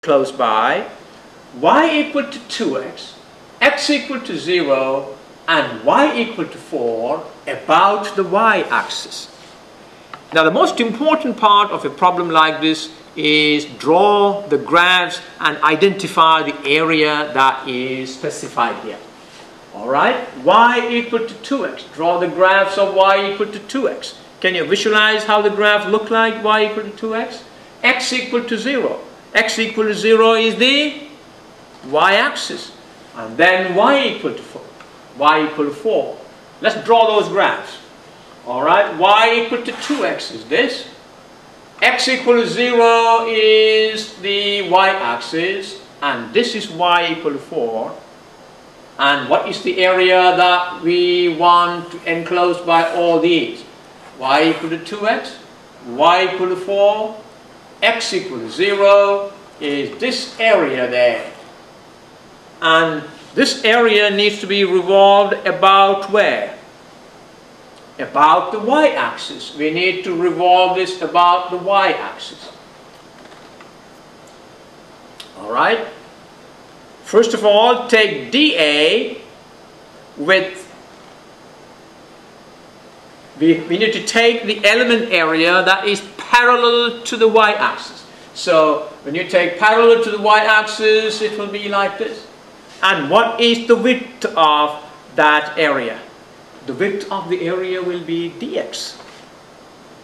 close by, y equal to 2x, x equal to 0, and y equal to 4 about the y-axis. Now the most important part of a problem like this is draw the graphs and identify the area that is specified here. Alright, y equal to 2x. Draw the graphs of y equal to 2x. Can you visualize how the graph look like y equal to 2x? X equal to 0. X equal to 0 is the y-axis. And then y equal to 4. Y equal to 4. Let's draw those graphs. Alright, y equal to 2x is this. X equal to 0 is the y-axis. And this is y equal to 4. And what is the area that we want to enclose by all these? Y equal to 2x, y equal to 4, x equal to 0 is this area there. And this area needs to be revolved about where? About the y-axis. We need to revolve this about the y-axis. Alright? First of all, take dA with, we need to take the element area that is parallel to the y-axis. So when you take parallel to the y-axis, it will be like this. And what is the width of that area? The width of the area will be dx.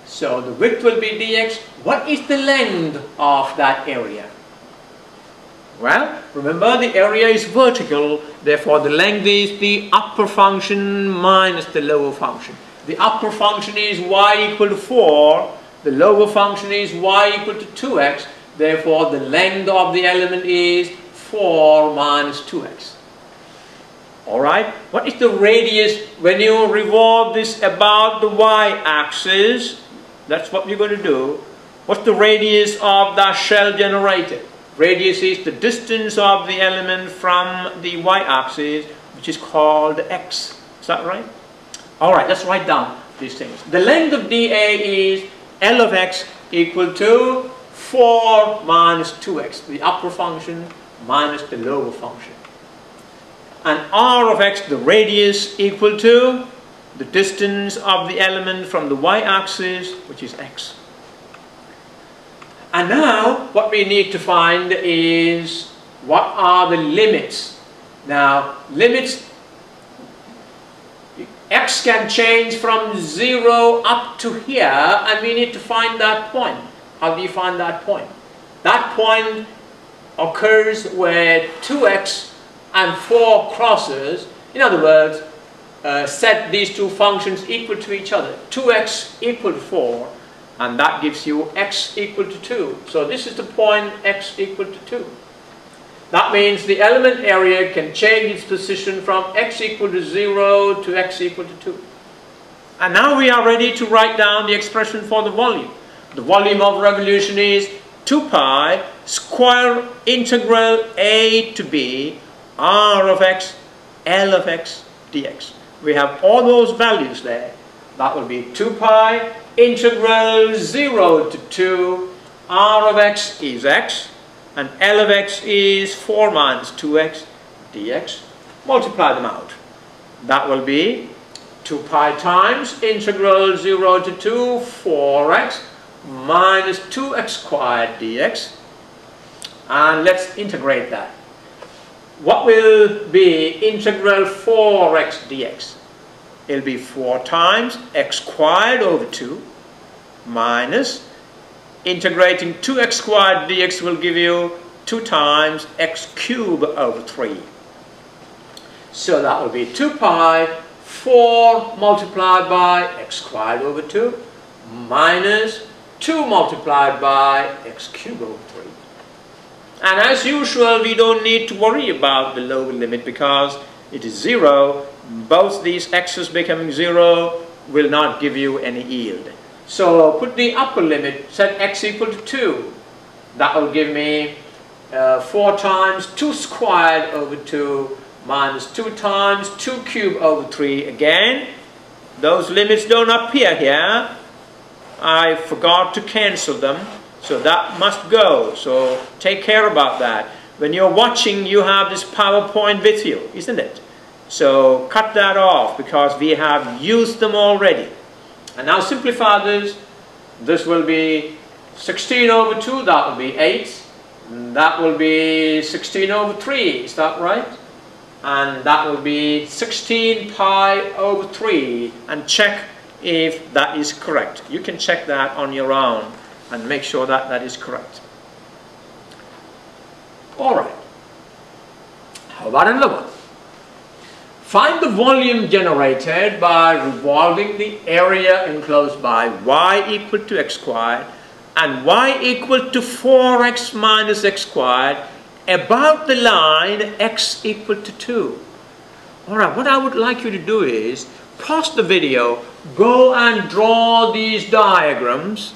So the width will be dx. What is the length of that area? Well, remember the area is vertical, therefore the length is the upper function minus the lower function. The upper function is y equal to 4, the lower function is y equal to 2x, therefore the length of the element is 4 minus 2x. Alright, what is the radius when you revolve this about the y-axis? That's what we're going to do. What's the radius of the shell generated? Radius is the distance of the element from the y-axis, which is called x. Is that right? Alright, let's write down these things. The length of dA is L of x equal to 4 minus 2x, the upper function minus the lower function. And R of x, the radius, equal to the distance of the element from the y-axis, which is x. And now what we need to find is what are the limits. Now limits, x can change from 0 up to here, and we need to find that point. How do you find that point? That point occurs where 2x and 4 crosses. In other words, set these two functions equal to each other. 2x equal to 4, and that gives you x equal to 2. So this is the point x equal to 2. That means the element area can change its position from x equal to 0 to x equal to 2. And now we are ready to write down the expression for the volume. The volume of revolution is 2 pi square integral a to b r of x, L of x dx. We have all those values there. That will be 2 pi integral 0 to 2, r of x is x, and L of x is 4 minus 2x dx. Multiply them out. That will be 2 pi times integral 0 to 2, 4x minus 2x squared dx. And let's integrate that. What will be integral 4x dx? It will be 4 times x squared over 2 minus integrating 2x squared dx will give you 2 times x cubed over 3. So that will be 2 pi 4 multiplied by x squared over 2 minus 2 multiplied by x cubed over 3. And as usual, we don't need to worry about the lower limit because it is 0. Both these x's becoming 0 will not give you any yield. So put the upper limit, set x equal to 2. That will give me 4 times 2 squared over 2 minus 2 times 2 cubed over 3. Again, those limits don't appear here. I forgot to cancel them. So that must go. So take care about that. When you're watching, you have this PowerPoint with you, isn't it? So cut that off because we have used them already. And now simplify this. This will be 16 over 2, that will be 8. That will be 16 over 3, is that right? And that will be 16 pi over 3. And check if that is correct. You can check that on your own and make sure that that is correct. Alright. How about another one? Find the volume generated by revolving the area enclosed by y equal to x squared and y equal to 4x minus x squared about the line x equal to 2. Alright, what I would like you to do is pause the video, go and draw these diagrams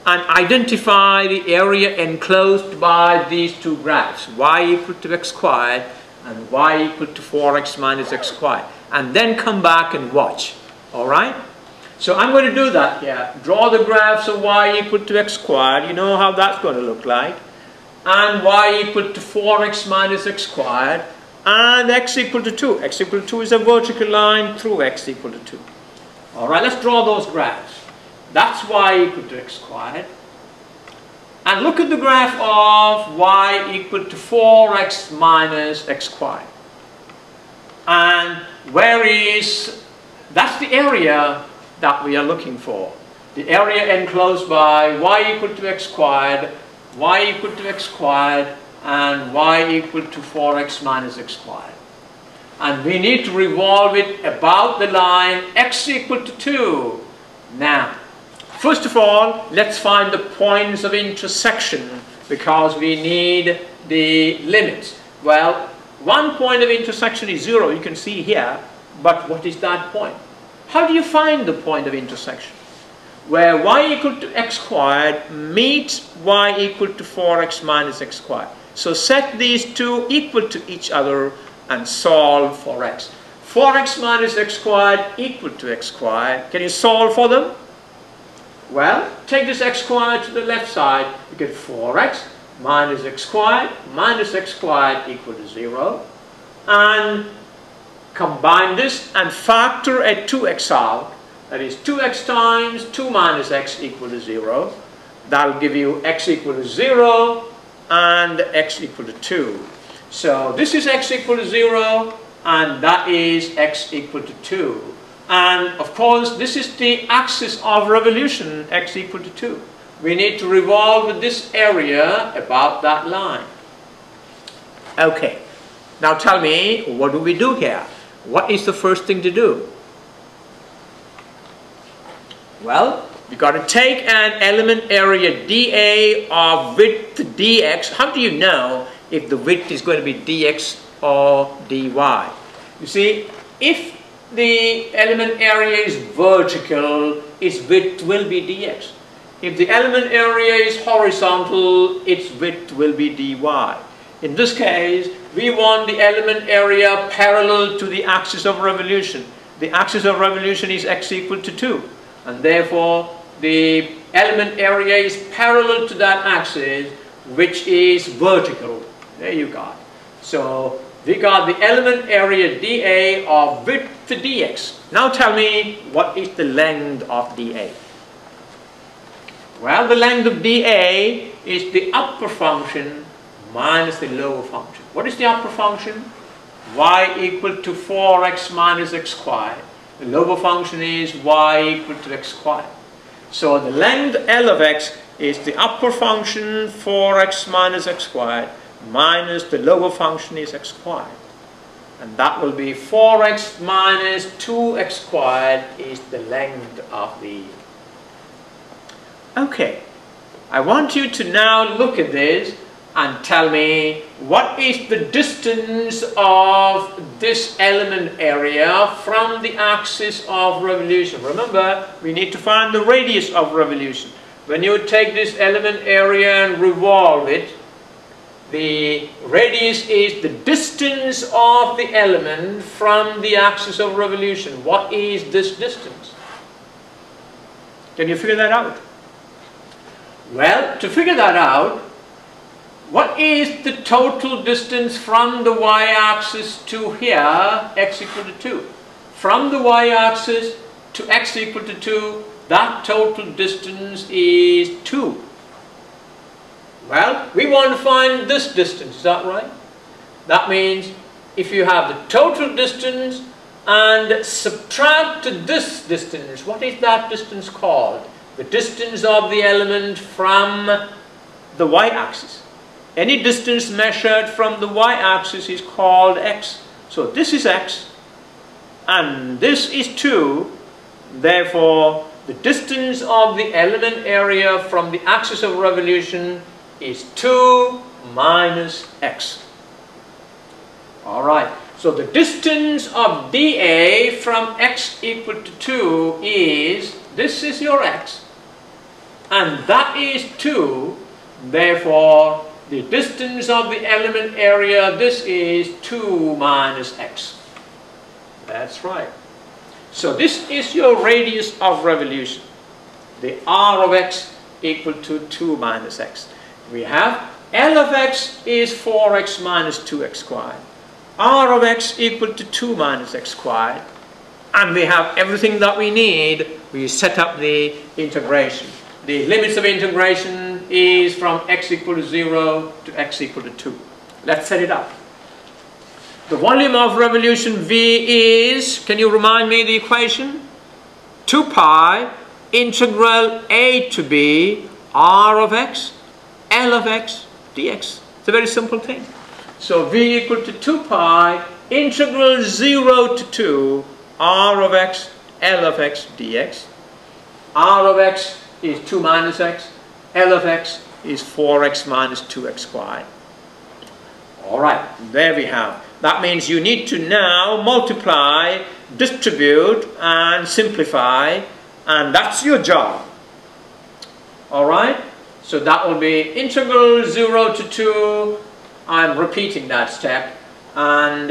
and identify the area enclosed by these two graphs, y equal to x squared and y equal to 4x minus x squared, and then come back and watch. Alright? So I'm going to do that here. Draw the graphs of y equal to x squared. You know how that's going to look like. And y equal to 4x minus x squared. And x equal to 2. X equal to 2 is a vertical line through x equal to 2. Alright, let's draw those graphs. That's y equal to x squared. And look at the graph of y equal to 4x minus x squared. And where is, that's the area that we are looking for. The area enclosed by y equal to x squared, y equal to x squared, and y equal to 4x minus x squared. And we need to revolve it about the line x equal to 2. Now, first of all, let's find the points of intersection because we need the limits. Well, one point of intersection is 0, you can see here, but what is that point? How do you find the point of intersection? Where y equal to x squared meets y equal to 4x minus x squared. So set these two equal to each other and solve for x. 4x minus x squared equal to x squared. Can you solve for them? Well, take this x squared to the left side. You get 4x minus x squared equal to 0. And combine this and factor a 2x out. That is 2x times 2 minus x equal to 0. That will give you x equal to 0 and x equal to 2. So this is x equal to 0 and that is x equal to 2. And of course this is the axis of revolution, x equal to 2. We need to revolve this area about that line. Okay, now tell me, what do we do here? What is the first thing to do? Well, we got to take an element area dA of width dx. How do you know if the width is going to be dx or dy? You see, if the element area is vertical, its width will be dx. If the element area is horizontal, its width will be dy. In this case, we want the element area parallel to the axis of revolution. The axis of revolution is x equal to 2. And therefore, the element area is parallel to that axis, which is vertical. There you got it. So, we got the element area dA of width dx. Now tell me, what is the length of dA? Well, the length of dA is the upper function minus the lower function. What is the upper function? Y equal to 4x minus x squared. The lower function is y equal to x squared. So the length L of x is the upper function 4x minus x squared minus the lower function is x squared. And that will be 4x minus 2x squared is the length of the... Okay, I want you to now look at this and tell me what is the distance of this element area from the axis of revolution. Remember, we need to find the radius of revolution. When you take this element area and revolve it, the radius is the distance of the element from the axis of revolution. What is this distance? Can you figure that out? Well, to figure that out, what is the total distance from the y-axis to here, x equal to 2? From the y-axis to x equal to 2, that total distance is 2. Well, we want to find this distance, is that right? That means if you have the total distance and subtract this distance, what is that distance called? The distance of the element from the y-axis. Any distance measured from the y-axis is called x. So this is x and this is 2. Therefore, the distance of the element area from the axis of revolution is 2 minus x. Alright, so the distance of dA from x equal to 2 is, this is your x, and that is 2. Therefore, the distance of the element area, this is 2 minus x. That's right. So this is your radius of revolution. The r of x equal to 2 minus x. We have L of x is 4x minus 2x squared. R of x equal to 2 minus x squared. And we have everything that we need. We set up the integration. The limits of integration is from x equal to 0 to x equal to 2. Let's set it up. The volume of revolution V is, can you remind me the equation? 2 pi integral a to b r of x, L of x dx. It's a very simple thing. So V equal to 2 pi integral 0 to 2 r of x, L of x dx. R of x is 2 minus x, L of x is 4x minus 2x squared. Alright, there we have. That means you need to now multiply, distribute and simplify, and that's your job. Alright, so that will be integral 0 to 2, I'm repeating that step, and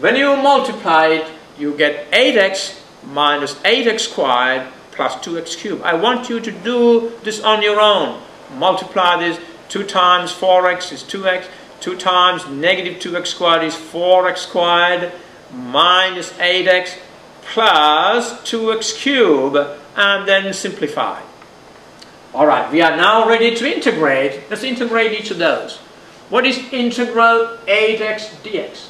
when you multiply it, you get 8x minus 8x squared plus 2x cubed. I want you to do this on your own. Multiply this, 2 times 4x is 2x, 2 times negative 2x squared is 4x squared, minus 8x plus 2x cubed, and then simplify. Alright, we are now ready to integrate. Let's integrate each of those. What is integral 8x dx?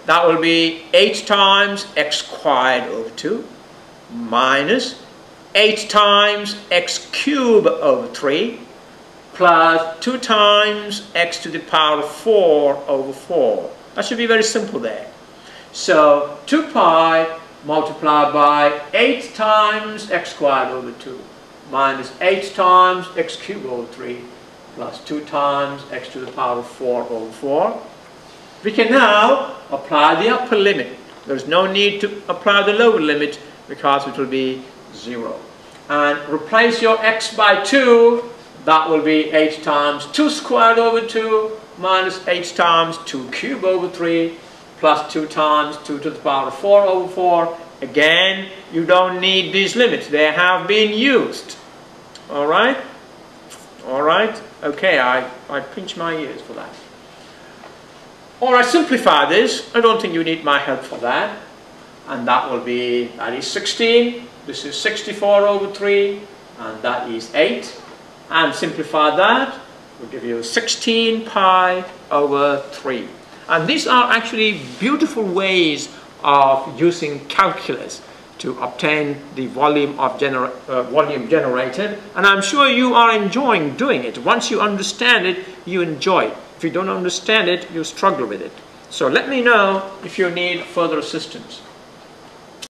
That will be 8 times x squared over 2 minus 8 times x cubed over 3 plus 2 times x to the power of 4 over 4. That should be very simple there. So 2 pi multiplied by 8 times x squared over 2 minus 8 times x cubed over 3 plus 2 times x to the power of 4 over 4. We can now apply the upper limit. There is no need to apply the lower limit because it will be 0. And replace your x by 2. That will be 8 times 2 squared over 2 minus 8 times 2 cubed over 3 plus 2 times 2 to the power of 4 over 4. Again, you don't need these limits. They have been used. Alright? Alright? Okay, I pinch my ears for that. Alright, simplify this. I don't think you need my help for that. And that will be, that is 16. This is 64 over 3. And that is 8. And simplify that, will give you 16 pi over 3. And these are actually beautiful ways of using calculus to obtain the volume generated. And I'm sure you are enjoying doing it. Once you understand it, you enjoy it. If you don't understand it, you struggle with it. So let me know if you need further assistance.